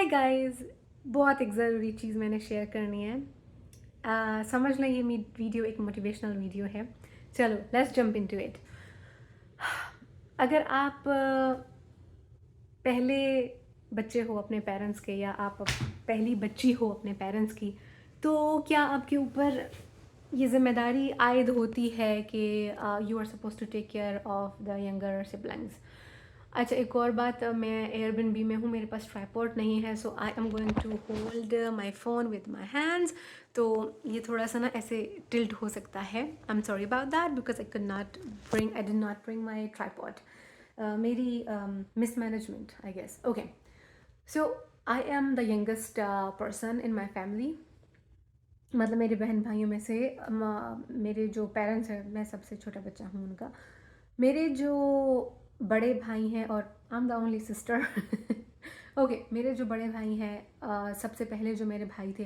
Hi guys. बहुत एक ज़रूरी चीज़ मैंने शेयर करनी है। समझ लें ये वीडियो एक मोटिवेशनल वीडियो है। चलो लेट्स जंप इनटू इट। अगर आप पहले बच्चे हो अपने पेरेंट्स के, या आप पहली बच्ची हो अपने पेरेंट्स की, तो क्या आपके ऊपर ये जिम्मेदारी आयद होती है कि you are suppose to take care of the younger siblings. अच्छा, एक और बात, मैं एयरबिनबी में हूँ, मेरे पास ट्राइपॉड नहीं है, so I am going to hold my phone with my hands. तो ये थोड़ा सा ना ऐसे टिल्ट हो सकता है। I am sorry about that because I did not bring my tripod. मेरी mismanagement I guess. Okay, so I am the youngest person in my family. मतलब मेरे बहन भाइयों में से मेरे जो पेरेंट्स हैं, मैं सबसे छोटा बच्चा हूँ उनका। मेरे जो बड़े भाई हैं, और आई am the only sister. Okay, मेरे जो बड़े भाई हैं, सबसे पहले जो मेरे भाई थे,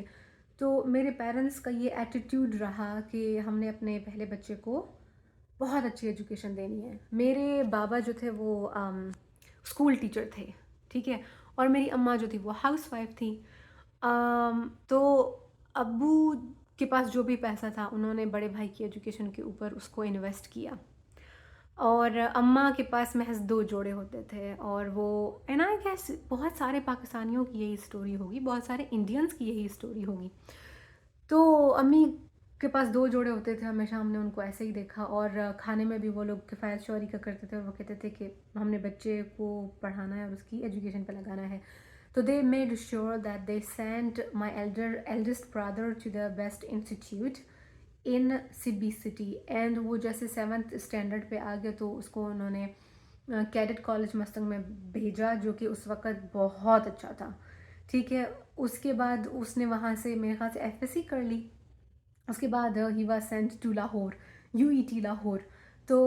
तो मेरे पेरेंट्स का ये एटीट्यूड रहा कि हमने अपने पहले बच्चे को बहुत अच्छी एजुकेशन देनी है। मेरे बाबा जो थे वो स्कूल टीचर थे, ठीक है, और मेरी अम्मा जो थी वो हाउस वाइफ थी। तो अब्बू के पास जो भी पैसा था उन्होंने बड़े भाई की एजुकेशन के ऊपर उसको इन्वेस्ट किया, और अम्मा के पास महज दो जोड़े होते थे। और वो, एंड आई गेस बहुत सारे पाकिस्तानियों की यही स्टोरी होगी, बहुत सारे इंडियंस की यही स्टोरी होगी। तो अम्मी के पास दो जोड़े होते थे, हमेशा हमने उनको ऐसे ही देखा। और खाने में भी वो लोग किफ़ायत शौरी का करते थे, और वो कहते थे कि हमने बच्चे को पढ़ाना है और उसकी एजुकेशन पे लगाना है। तो they made sure that they sent my eldest brother to the best institute in Sibi city. And वो जैसे 7th स्टैंडर्ड पे आ गया तो उसको उन्होंने कैडेट कॉलेज मस्तंग में भेजा, जो कि उस वक़्त बहुत अच्छा था, ठीक है। उसके बाद उसने वहाँ से मेरे ख्याल से एफएससी कर ली। उसके बाद ही was sent to Lahore, UET Lahore. तो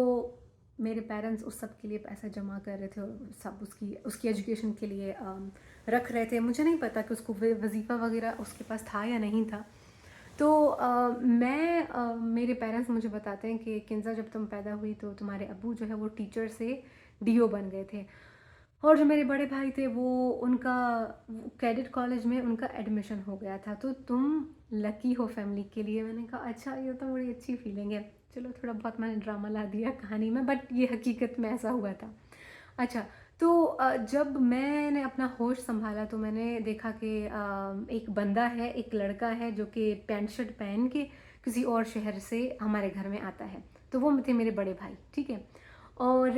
मेरे पेरेंट्स उस सब के लिए पैसा जमा कर रहे थे, और सब उसकी उसकी एजुकेशन के लिए रख रहे थे। मुझे नहीं पता कि उसको वजीफ़ा वगैरह उसके पास था या नहीं था। तो मेरे पेरेंट्स मुझे बताते हैं कि किंजा, जब तुम पैदा हुई तो तुम्हारे अब्बू जो है वो टीचर से डीओ बन गए थे, और जो मेरे बड़े भाई थे वो उनका कैडेट कॉलेज में उनका एडमिशन हो गया था। तो तुम लकी हो फैमिली के लिए। मैंने कहा अच्छा, ये तो बड़ी अच्छी फीलिंग है। चलो थोड़ा बहुत मैंने ड्रामा ला दिया कहानी में, बट ये हकीकत में ऐसा हुआ था। अच्छा, तो जब मैंने अपना होश संभाला तो मैंने देखा कि एक बंदा है, एक लड़का है जो कि पैंट शर्ट पहन के किसी और शहर से हमारे घर में आता है। तो वो थे मेरे बड़े भाई, ठीक है। और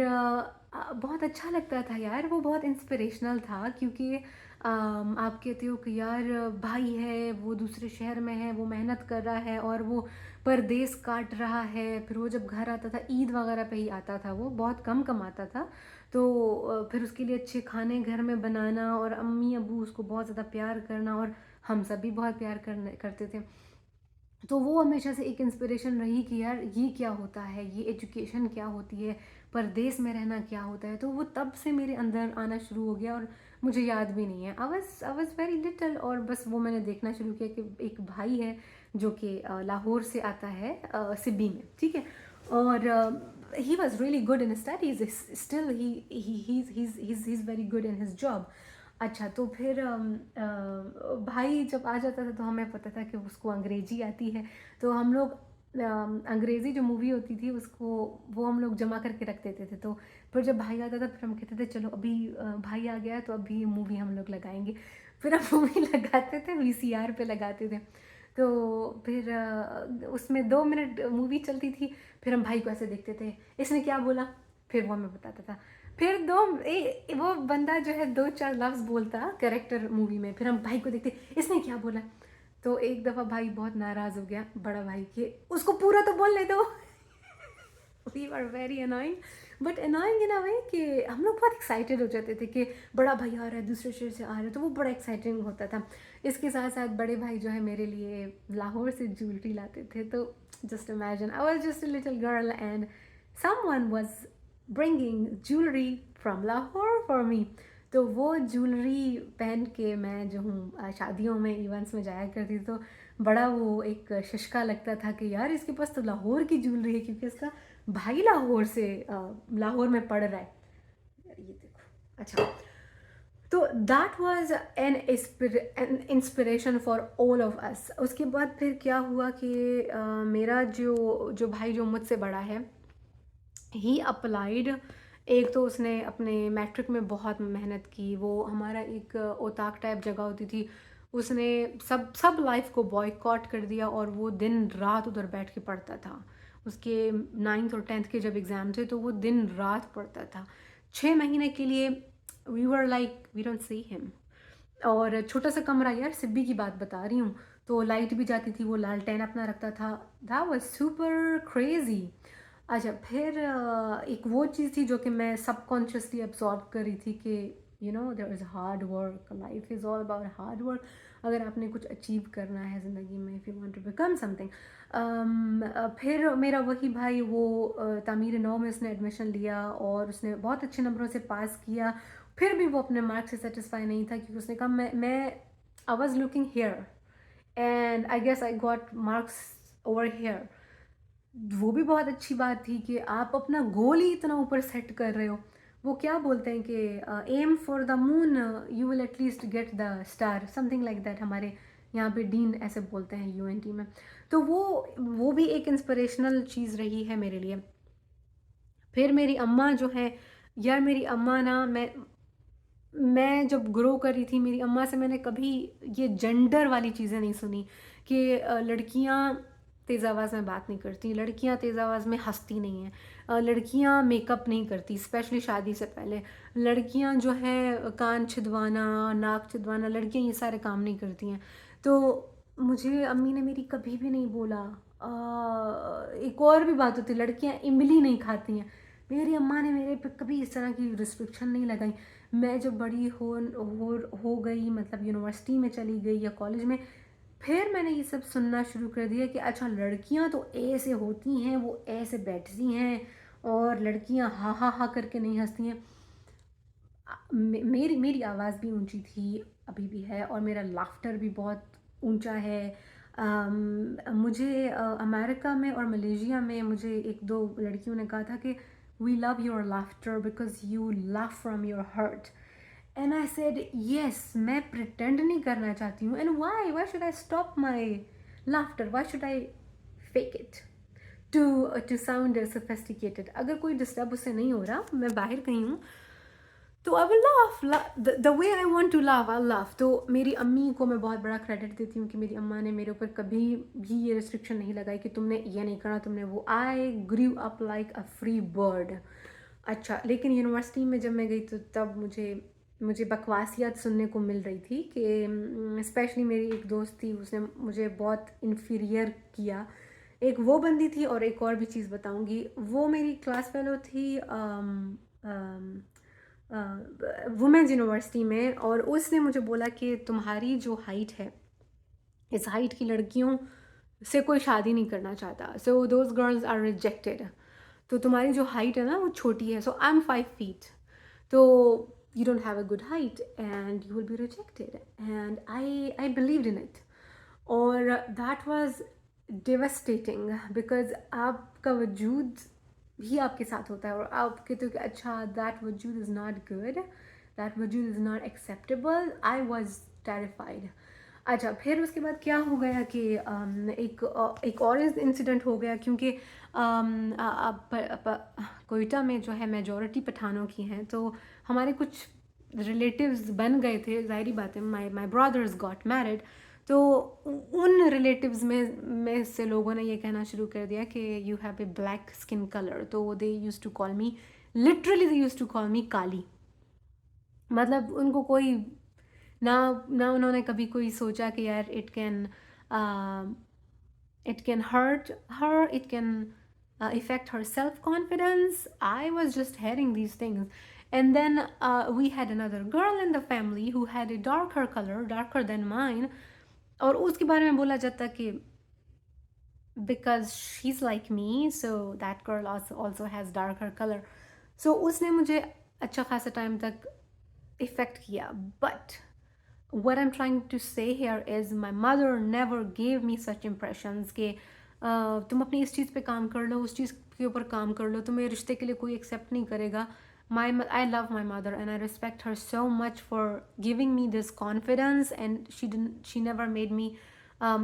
बहुत अच्छा लगता था यार, वो बहुत इंस्पिरेशनल था, क्योंकि आप कहते हो कि यार भाई है वो दूसरे शहर में है, वो मेहनत कर रहा है और वो परदेस काट रहा है। फिर वो जब घर आता था ईद वगैरह पे ही आता था, वो बहुत कम कमाता था। तो फिर उसके लिए अच्छे खाने घर में बनाना, और अम्मी अबू उसको बहुत ज़्यादा प्यार करना, और हम सब भी बहुत प्यार करते थे। तो वो हमेशा से एक इंस्पिरेशन रही कि यार ये क्या होता है, ये एजुकेशन क्या होती है, परदेस में रहना क्या होता है। तो वो तब से मेरे अंदर आना शुरू हो गया, और मुझे याद भी नहीं है, आई वॉज वेरी लिटिल, और बस वो मैंने देखना शुरू किया कि एक भाई है जो कि लाहौर से आता है, सिब्बी में, ठीक है। और he was really good in studies, still he is very good in his job. अच्छा, तो फिर भाई जब आ जाता था तो हमें पता था कि उसको अंग्रेजी आती है। तो हम लोग अंग्रेज़ी जो मूवी होती थी उसको, वो हम लोग जमा करके रख देते थे। तो फिर जब भाई आता था फिर हम कहते थे चलो अभी भाई आ गया है तो अभी मूवी हम लोग लगाएंगे। फिर हम मूवी लगाते थे, वीसीआर पे लगाते थे। तो फिर उसमें 2 मिनट मूवी चलती थी। फिर हम भाई को ऐसे देखते थे, इसने क्या बोला, फिर वो हमें बताता था। फिर वो बंदा जो है 2-4 लफ्ज़ बोलता कैरेक्टर मूवी में, फिर हम भाई को देखते इसने क्या बोला। तो एक दफ़ा भाई बहुत नाराज़ हो गया, बड़ा भाई, कि उसको पूरा तो बोलने दो। We are very annoying, but annoying in a way कि हम लोग बहुत एक्साइटेड हो जाते थे कि बड़ा भाई आ रहा है, दूसरे शहर से आ रहा है, तो वो बड़ा एक्साइटिंग होता था। इसके साथ साथ बड़े भाई जो है मेरे लिए लाहौर से ज्वेलरी लाते थे। तो just imagine, I was just a little girl and someone was bringing jewellery from Lahore for me. तो वो ज्वेलरी पहन के मैं जो हूँ शादियों में, इवेंट्स में जाया करती थी। तो बड़ा वो एक शशका लगता था कि यार इसके पास तो लाहौर की ज्वेलरी है, क्योंकि इसका भाई लाहौर से लाहौर में पढ़ रहा है। ये देखो। अच्छा, तो that was an inspiration for all of us. उसके बाद फिर क्या हुआ कि मेरा जो जो भाई जो मुझसे बड़ा है, ही अप्लाइड। एक तो उसने अपने मैट्रिक में बहुत मेहनत की। वो हमारा एक ओताक टाइप जगह होती थी, उसने सब सब लाइफ को बॉयकॉट कर दिया और वो दिन रात उधर बैठ के पढ़ता था। उसके 9th और 10th के जब एग्ज़ाम थे तो वो दिन रात पढ़ता था 6 महीने के लिए। We were like we don't see him. और छोटा सा कमरा, यार सिब्बी की बात बता रही हूँ, तो लाइट भी जाती थी, वो लालटेन अपना रखता था। That was super crazy. अच्छा फिर एक वो चीज़ थी जो कि मैं सबकॉन्शियसली अब्सॉर्ब कर रही थी कि you know there is hard work, life is all about hard work. अगर आपने कुछ अचीव करना है ज़िंदगी में, if you want to become something. फिर मेरा वही भाई वो तामीर नौ में उसने एडमिशन लिया और उसने बहुत अच्छे नंबरों से पास किया। फिर भी वो अपने मार्क्स से सेटिस्फाई नहीं था क्योंकि उसने कहा मैं I was looking here and I guess I got marks over here. वो भी बहुत अच्छी बात थी कि आप अपना गोल ही इतना ऊपर सेट कर रहे हो। वो क्या बोलते हैं कि aim for the moon you will at least get the star, something like that. हमारे यहाँ पे डीन ऐसे बोलते हैं यूएनटी में। तो वो भी एक इंस्पिरेशनल चीज़ रही है मेरे लिए। फिर मेरी अम्मा जो है, यार मेरी अम्मा ना, मैं जब ग्रो कर रही थी मेरी अम्मा से मैंने कभी ये जेंडर वाली चीज़ें नहीं सुनी कि लड़कियाँ तेज़ आवाज़ में बात नहीं करती, लड़कियाँ तेज़ आवाज़ में हंसती नहीं हैं, लड़कियाँ मेकअप नहीं करती स्पेशली शादी से पहले, लड़कियाँ जो है कान छिदवाना, नाक छिदवाना, लड़कियाँ ये सारे काम नहीं करती हैं। तो मुझे अम्मी ने मेरी कभी भी नहीं बोला। एक और भी बात होती, लड़कियाँ इमली नहीं खाती हैं, मेरी अम्मा ने मेरे पे कभी इस तरह की रिस्ट्रिक्शन नहीं लगाई। मैं जब बड़ी हो गई, मतलब यूनिवर्सिटी में चली गई या कॉलेज में, फिर मैंने ये सब सुनना शुरू कर दिया कि अच्छा लड़कियां तो ऐसे होती हैं, वो ऐसे बैठती हैं और लड़कियां हा हा हा करके नहीं हंसती हैं। मेरी मेरी आवाज़ भी ऊंची थी, अभी भी है, और मेरा लाफ्टर भी बहुत ऊंचा है। मुझे अमेरिका में और मलेशिया में मुझे एक दो लड़कियों ने कहा था कि we love your laughter because you laugh from your heart. And I said yes, मैं प्रिटेंड नहीं करना चाहती हूँ। And why should I stop my laughter, why should I fake it to sound sophisticated. अगर कोई डिस्टर्ब उससे नहीं हो रहा, मैं बाहर कहीं हूँ, तो I will laugh the way I want to laugh, I laugh. तो मेरी अम्मी को मैं बहुत बड़ा क्रेडिट देती हूँ कि मेरी अम्मा ने मेरे ऊपर कभी भी ये रिस्ट्रिक्शन नहीं लगाई कि तुमने ये नहीं करना, तुमने वो। I grew up like a free bird. अच्छा लेकिन यूनिवर्सिटी में जब मैं गई तो तब मुझे मुझे बकवासियात सुनने को मिल रही थी कि स्पेशली मेरी एक दोस्त थी, उसने मुझे बहुत इन्फीरियर किया। एक वो बंदी थी और एक और भी चीज़ बताऊंगी। वो मेरी क्लास फेलो थी वुमेंस यूनिवर्सिटी में, और उसने मुझे बोला कि तुम्हारी जो हाइट है, इस हाइट की लड़कियों से कोई शादी नहीं करना चाहता, so those girls are rejected. तो तुम्हारी जो हाइट है ना वो छोटी है, सो आई एम 5 feet, तो you don't have a good height and you will be rejected. And I believed in it, और that was devastating because आपका वजूद ही आपके साथ होता है और आप कहते हो कि अच्छा that वजूद is not good, that वजूद is not acceptable. I was terrified. अच्छा फिर उसके बाद क्या हो गया कि एक और इंसिडेंट हो गया, क्योंकि कोयटा में जो है मेजॉरिटी पठानों की हैं, तो हमारे कुछ रिलेटिव्स बन गए थे, ज़ाहिरी बात है, माय ब्रदर्स गॉट मैरिड। तो उन रिलेटिव्स में से लोगों ने ये कहना शुरू कर दिया कि you have a black skin colour, तो they use to call me, literally they use to call me काली। मतलब उनको कोई ना ना उन्होंने कभी कोई सोचा कि यार it can hurt her, it can affect her self-confidence. I was just hearing these things. And then we had another girl in the family who had a darker color, darker than mine. और उसके बारे में बोला जाता कि because she's like me, so that girl also has darker color. So उसने मुझे अच्छा खासा टाइम तक इफ़ेक्ट किया. But what I'm trying to say here is my mother never gave me such impressions कि तुम अपनी इस चीज़ पे काम कर लो, उस चीज़ के ऊपर काम कर लो, तुम्हें रिश्ते के लिए कोई एक्सेप्ट नहीं करेगा, I love my mother and I respect her so much for giving me this confidence, and she never made me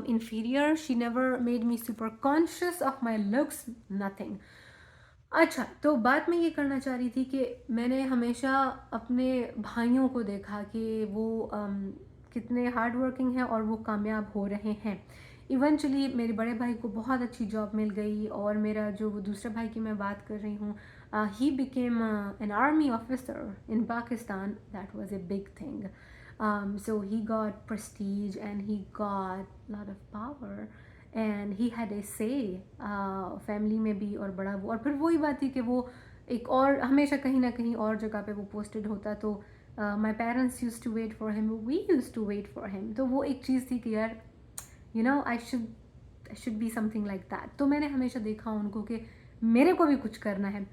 inferior. She never made me super conscious of my looks, nothing. अच्छा, तो बात मैं ये करना चाह रही थी कि मैंने हमेशा अपने भाइयों को देखा कि वो कितने हार्ड वर्किंग हैं और वो कामयाब हो रहे हैं। इवेंचुअली मेरे बड़े भाई को बहुत अच्छी जॉब मिल गई, और मेरा जो दूसरे भाई की मैं बात कर रही हूँ, he became an army officer in Pakistan. That was a big thing. So he got prestige and he got a lot of power and he had a say family में भी, और बड़ा वो, और फिर वही बात थी कि वो एक और हमेशा कहीं ना कहीं और जगह पे वो पोस्टेड होता, तो my parents use to wait for him, we use to wait for him. तो वो एक चीज़ थी कि यार you know I should be something like that. तो मैंने हमेशा देखा उनको कि मेरे को भी कुछ करना है।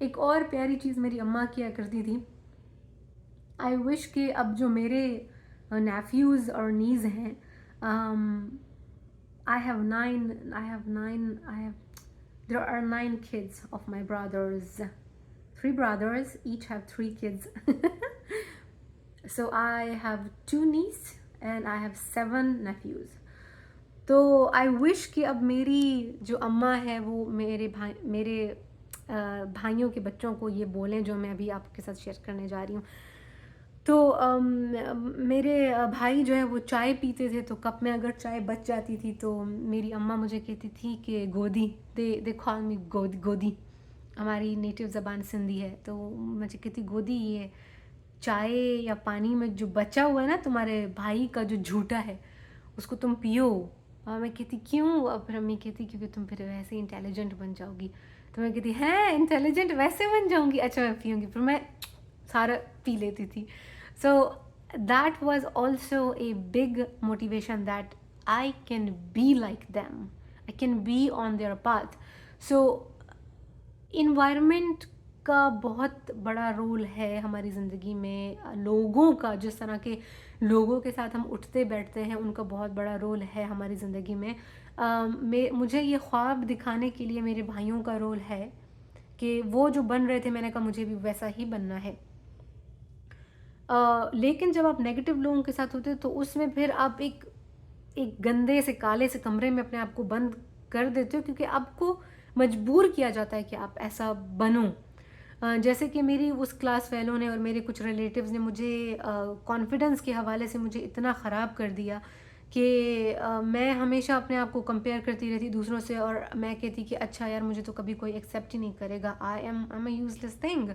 एक और प्यारी चीज़ मेरी अम्मा किया करती थी, आई विश कि अब जो मेरे नेफ्यूज़ और नीज़ हैं, there are 9 kids of my brothers, 3 brothers, each have 3 kids. So I have 2 nieces and I have 7 nephews. तो आई विश कि अब मेरी जो अम्मा है वो मेरे भाइयों के बच्चों को ये बोलें जो मैं अभी आपके साथ शेयर करने जा रही हूँ। तो मेरे भाई जो है वो चाय पीते थे, तो कप में अगर चाय बच जाती थी तो मेरी अम्मा मुझे कहती थी कि गोदी, दे कॉल मी गोदी। हमारी नेटिव ज़बान सिंधी है, तो मुझे कहती गोदी, ये चाय या पानी में जो बचा हुआ है ना तुम्हारे भाई का जो झूठा है उसको तुम पियो। और मैं कहती क्यों? और फिर अम्मी कहती क्योंकि तुम फिर वैसे ही इंटेलिजेंट बन जाओगी। तो मैं कहती हैं इंटेलिजेंट वैसे बन जाऊँगी, अच्छा मैं पीऊँगी। फिर मैं सारा पी लेती थी। So that was also a big motivation that I can be like them. I can be on their path. So environment का बहुत बड़ा रोल है हमारी ज़िंदगी में। लोगों का, जिस तरह के लोगों के साथ हम उठते बैठते हैं, उनका बहुत बड़ा रोल है हमारी ज़िंदगी में। मुझे ये ख्वाब दिखाने के लिए मेरे भाइयों का रोल है कि वो जो बन रहे थे, मैंने कहा मुझे भी वैसा ही बनना है। लेकिन जब आप नेगेटिव लोगों के साथ होते हो तो उसमें फिर आप एक गंदे से काले से कमरे में अपने आप को बंद कर देते हो, क्योंकि आपको मजबूर किया जाता है कि आप ऐसा बनो। जैसे कि मेरी उस क्लास फेलो ने और मेरे कुछ रिलेटिव्स ने मुझे कॉन्फिडेंस के हवाले से मुझे इतना ख़राब कर दिया कि मैं हमेशा अपने आप को कंपेयर करती रहती दूसरों से, और मैं कहती कि अच्छा यार मुझे तो कभी कोई एक्सेप्ट ही नहीं करेगा, I am a useless thing.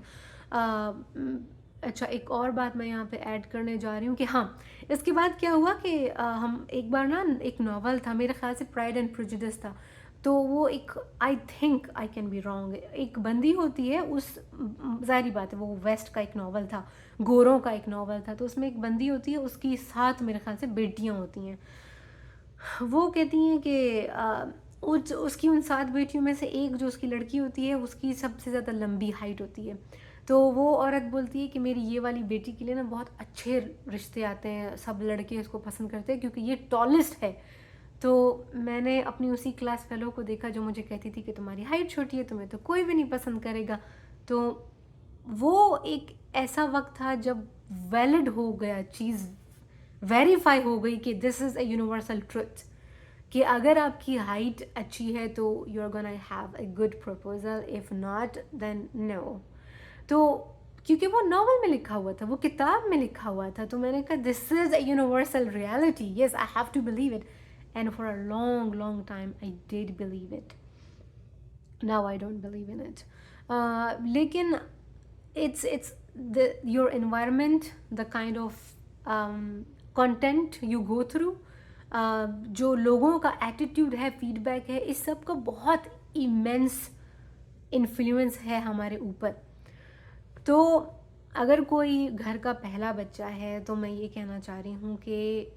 अच्छा, एक और बात मैं यहाँ पे ऐड करने जा रही हूँ कि हाँ, इसके बाद क्या हुआ कि हम एक बार ना, एक नावल था मेरे ख्याल से प्राइड एंड प्रेजुडिस था, तो वो एक, I think I can be wrong, एक बंदी होती है उस, ज़ाहिर बात है वो वेस्ट का एक नावल था, गोरों का एक नावल था, तो उसमें एक बंदी होती है, उसकी 7 मेरे ख्याल से बेटियाँ होती हैं। वो कहती हैं कि उसकी उन 7 बेटियों में से एक जो उसकी लड़की होती है उसकी सबसे ज़्यादा लंबी हाइट होती है। तो वो औरत बोलती है कि मेरी ये वाली बेटी के लिए ना बहुत अच्छे रिश्ते आते हैं, सब लड़के उसको पसंद करते हैं क्योंकि ये टॉलेस्ट है। तो मैंने अपनी उसी क्लास फेलो को देखा जो मुझे कहती थी कि तुम्हारी हाइट छोटी है, तुम्हें तो कोई भी नहीं पसंद करेगा। तो वो एक ऐसा वक्त था जब वैलिड हो गया, चीज़ वेरीफाई हो गई कि this is a universal truth, कि अगर आपकी हाइट अच्छी है तो you are gonna have a good proposal, if not then no. तो क्योंकि वो नॉवल में लिखा हुआ था, वो किताब में लिखा हुआ था, तो मैंने कहा this is a universal reality, yes I have to believe it, and for a long long time I did believe it. Now I don't believe in it. लेकिन it's your environment, the kind of content you go through, जो लोगों का attitude है, feedback है, इस सब का बहुत इमेंस इन्फ्लुएंस है हमारे ऊपर। तो अगर कोई घर का पहला बच्चा है तो मैं ये कहना चाह रही हूँ कि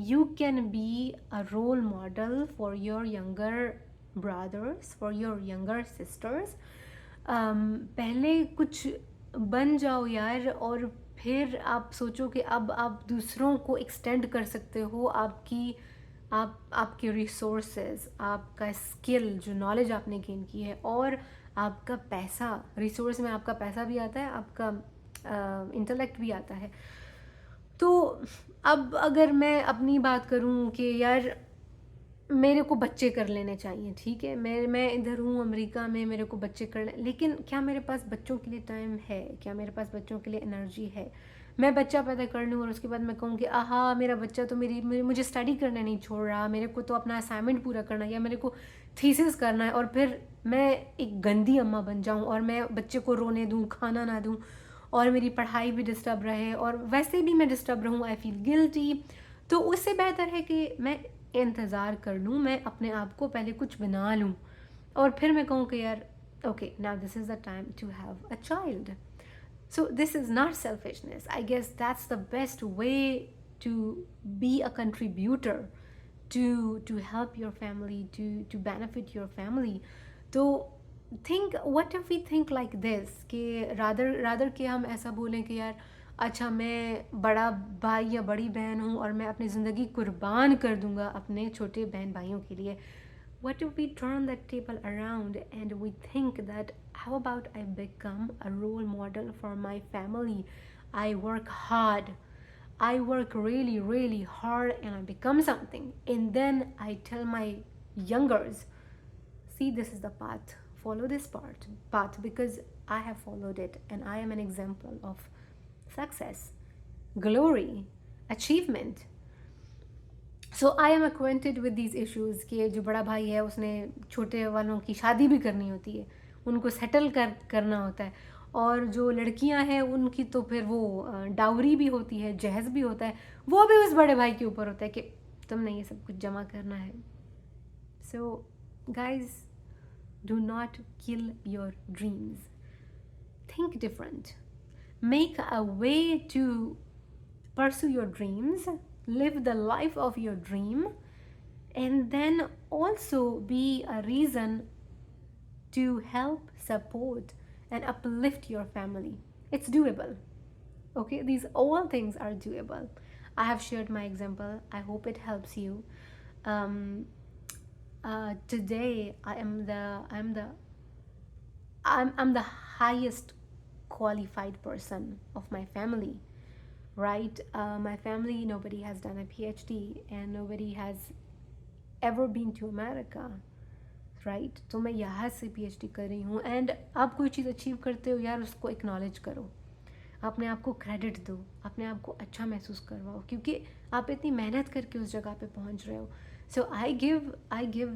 you can be a role model for your younger brothers, for your younger sisters. पहले कुछ बन जाओ यार, और फिर आप सोचो कि अब आप दूसरों को एक्सटेंड कर सकते हो आपके रिसोर्सेज, आपका स्किल, जो नॉलेज आपने गेन की है, और आपका पैसा, रिसोर्स में आपका पैसा भी आता है, आपका इंटेलेक्ट भी आता है। तो अब अगर मैं अपनी बात करूं कि यार मेरे को बच्चे कर लेने चाहिए, ठीक है, मैं इधर हूँ अमेरिका में, मेरे को बच्चे कर ले, लेकिन क्या मेरे पास बच्चों के लिए टाइम है? क्या मेरे पास बच्चों के लिए एनर्जी है? मैं बच्चा पैदा कर लूँ और उसके बाद मैं कहूँ कि आहा मेरा बच्चा तो मुझे स्टडी करने नहीं छोड़ रहा, मेरे को तो अपना असाइनमेंट पूरा करना है या मेरे को थीसिस करना है, और फिर मैं एक गंदी अम्मा बन जाऊँ और मैं बच्चे को रोने दूँ, खाना ना दूँ, और मेरी पढ़ाई भी डिस्टर्ब रहे और वैसे भी मैं डिस्टर्ब रहूँ, आई फील गिल्टी। तो उससे बेहतर है कि मैं इंतज़ार कर लूँ, मैं अपने आप को पहले कुछ बना लूँ और फिर मैं कहूँ कि यार okay now this is the time to have a child. So this is not selfishness. I guess that's the best way to be a contributor to help your family, to benefit your family. तो think, what if we think like this कि rather कि हम ऐसा बोलें कि यार अच्छा मैं बड़ा भाई या बड़ी बहन हूँ और मैं अपनी ज़िंदगी कुर्बान कर दूँगा अपने छोटे बहन भाइयों के लिए. What if we turn that table around and we think that how about I become a role model for my family? I work hard. I work really, really hard and I become something. And then I tell my youngers, see, this is the path. Follow this path because I have followed it and I am an example of success, glory, achievement. So I M acquainted with these issues कि जो बड़ा भाई है उसने छोटे वालों की शादी भी करनी होती है, उनको सेटल करना होता है, और जो लड़कियां हैं उनकी तो फिर वो डाउरी भी होती है, जहेज़ भी होता है, वो भी उस बड़े भाई के ऊपर होता है कि तुमने ये सब कुछ जमा करना है. So guys, do not kill your dreams, think different, make a way to pursue your dreams, live the life of your dream, and then also be a reason to help, support, and uplift your family. It's doable. Okay, these all things are doable. I have shared my example. I hope it helps you. um, Today I'm the highest qualified person of my family, right? My family, nobody has done a PhD and nobody has ever been to America, right? तो मैं यहाँ से PhD कर रही हूँ. And आप कोई चीज़ achieve करते हो यार, उसको एक्नॉलेज करो, अपने आप को क्रेडिट दो, अपने आप को अच्छा महसूस करवाओ, क्योंकि आप इतनी मेहनत करके उस जगह पे पहुँच रहे हो. So I give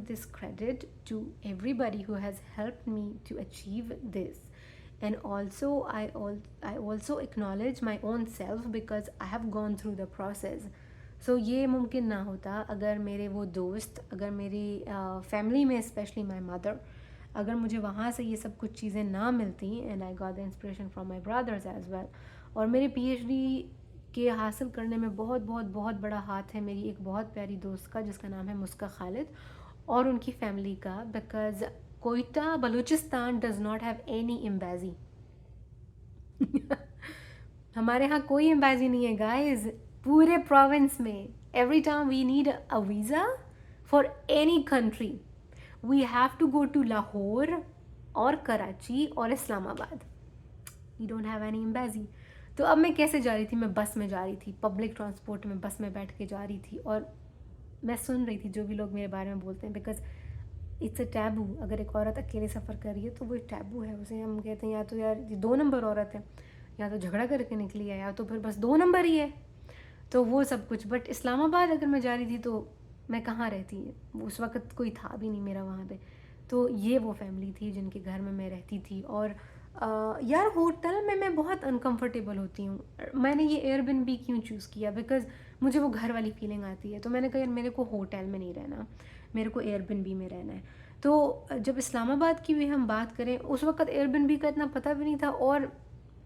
this credit to everybody who has helped me to achieve this. And also I also acknowledge my own self because I have gone through the process. So ये मुमकिन ना होता अगर मेरे वो दोस्त, अगर मेरी फैमिली में स्पेशली माई मदर, अगर मुझे वहाँ से ये सब कुछ चीज़ें ना मिलती. And I got the inspiration from my brothers as well. और मेरे PhD के हासिल करने में बहुत बहुत बहुत बड़ा हाथ है मेरी एक बहुत प्यारी दोस्त का जिसका नाम है मुस्का खालिद, और उनकी फैमिली का, because Quetta Balochistan does not have any embassy. हमारे यहाँ कोई एम्बेसी नहीं है गाइज, पूरे प्रोविंस में. Every time we need a visa for any country we have to go to Lahore और कराची और Islamabad. We don't have any embassy. तो अब मैं कैसे जा रही थी? मैं बस में जा रही थी, पब्लिक ट्रांसपोर्ट में बस में बैठ के जा रही थी, और मैं सुन रही थी जो भी लोग मेरे बारे में बोलते हैं, बिकॉज इट्स अ टैबू. अगर एक औरत अकेले सफ़र कर रही है तो वो एक टैबू है, उसे हम कहते हैं या तो यार ये 2 नंबर औरत है, या तो झगड़ा करके निकली है, या तो फिर बस 2 नंबर ही है, तो वो सब कुछ. बट इस्लामाबाद अगर मैं जा रही थी तो मैं कहाँ रहती, उस वक्त कोई था भी नहीं मेरा वहाँ पे. तो ये वो फैमिली थी जिनके घर में मैं रहती थी. और यार होटल में मैं बहुत अनकंफर्टेबल होती हूँ. मैंने ये एयरबिनबी क्यों चूज़ किया? बिकॉज़ मुझे वो घर वाली फीलिंग आती है. तो मैंने कहा यार मेरे को होटल में नहीं रहना, मेरे को एयरबिनबी में रहना है. तो जब इस्लामाबाद की भी हम बात करें, उस वक्त एयरबिनबी का इतना पता भी नहीं था. और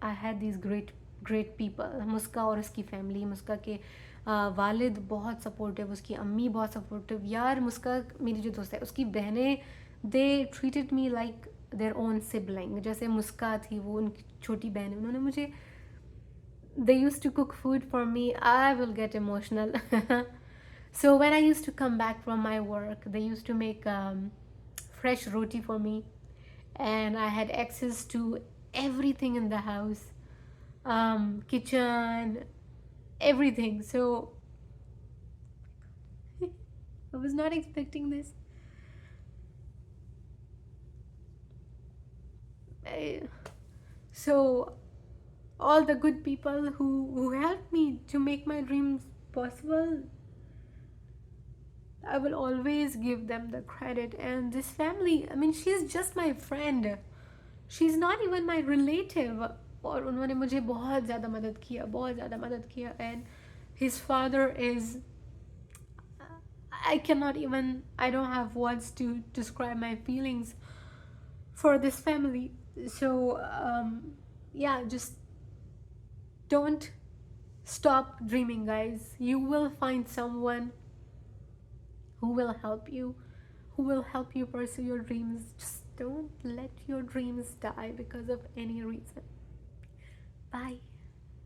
I had this great people. मुस्का और उसकी फैमिली, मुस्का के वालिद बहुत सपोर्टिव, उसकी अम्मी बहुत सपोर्टिव. यार मुस्का मेरी जो दोस्त है उसकी बहनें, they treated me like their own sibling. जैसे मुस्का थी वो उनकी छोटी बहन है, उन्होंने मुझे, they used to cook food for me. I will get emotional. So when I used to come back from my work, they used to make fresh roti for me, and I had access to everything in the house, kitchen, everything. So I was not expecting this. I- So all the good people who helped me to make my dreams possible, I will always give them the credit. And this family, I mean, she's just my friend. She's not even my relative. और उन्होंने मुझे बहुत ज़्यादा मदद किया, बहुत ज़्यादा मदद किया. And his father is, I cannot even, I don't have words to describe my feelings for this family. So yeah, just don't stop dreaming, guys. You will find someone who will help you, who will help you pursue your dreams. Just don't let your dreams die because of any reason. Bye.